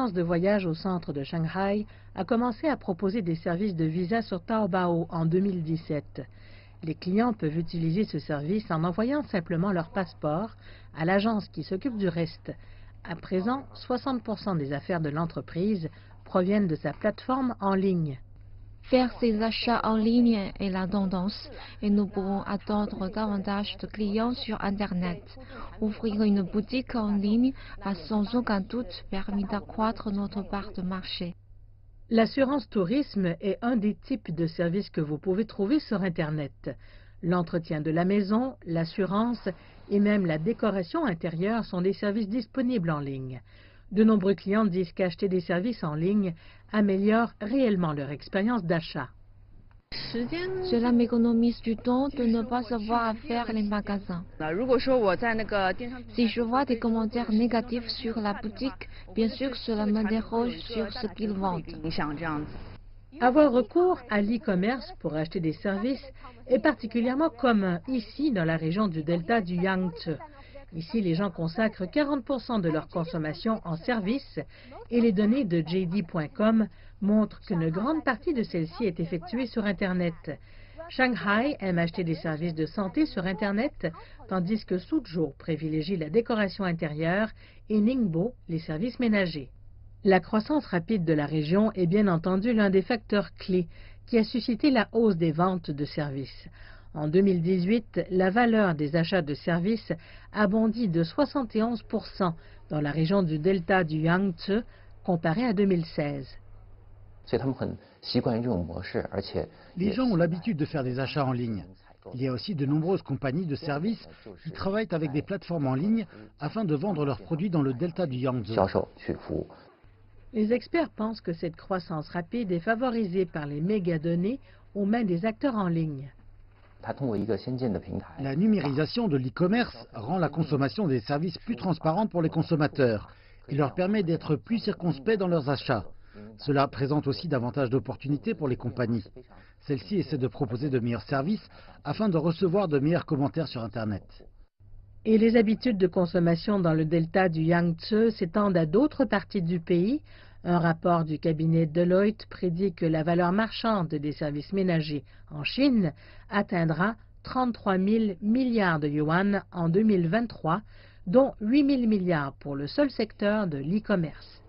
agence de voyage au centre de Shanghai a commencé à proposer des services de visa sur Taobao en 2017. Les clients peuvent utiliser ce service en envoyant simplement leur passeport à l'agence qui s'occupe du reste. À présent, 60% des affaires de l'entreprise proviennent de sa plateforme en ligne. Faire ses achats en ligne est la tendance et nous pourrons attendre davantage de clients sur Internet. Ouvrir une boutique en ligne a sans aucun doute permis d'accroître notre part de marché. L'assurance tourisme est un des types de services que vous pouvez trouver sur Internet. L'entretien de la maison, l'assurance et même la décoration intérieure sont des services disponibles en ligne. De nombreux clients disent qu'acheter des services en ligne améliore réellement leur expérience d'achat. Cela m'économise du temps de ne pas avoir à faire les magasins. Si je vois des commentaires négatifs sur la boutique, bien sûr cela m'interroge sur ce qu'ils vendent. Avoir recours à l'e-commerce pour acheter des services est particulièrement commun ici dans la région du delta du Yangtze. Ici, les gens consacrent 40% de leur consommation en services et les données de JD.com montrent qu'une grande partie de celle-ci est effectuée sur Internet. Shanghai aime acheter des services de santé sur Internet, tandis que Suzhou privilégie la décoration intérieure et Ningbo les services ménagers. La croissance rapide de la région est bien entendu l'un des facteurs clés qui a suscité la hausse des ventes de services. En 2018, la valeur des achats de services a bondi de 71% dans la région du delta du Yangtze comparé à 2016. Les gens ont l'habitude de faire des achats en ligne. Il y a aussi de nombreuses compagnies de services qui travaillent avec des plateformes en ligne afin de vendre leurs produits dans le delta du Yangtze. Les experts pensent que cette croissance rapide est favorisée par les mégadonnées aux mains des acteurs en ligne. La numérisation de l'e-commerce rend la consommation des services plus transparente pour les consommateurs et leur permet d'être plus circonspects dans leurs achats. Cela présente aussi davantage d'opportunités pour les compagnies. Celles-ci essaient de proposer de meilleurs services afin de recevoir de meilleurs commentaires sur Internet. Et les habitudes de consommation dans le delta du Yangtze s'étendent à d'autres parties du pays. Un rapport du cabinet Deloitte prédit que la valeur marchande des services ménagers en Chine atteindra 33 000 milliards de yuan en 2023, dont 8 000 milliards pour le seul secteur de l'e-commerce.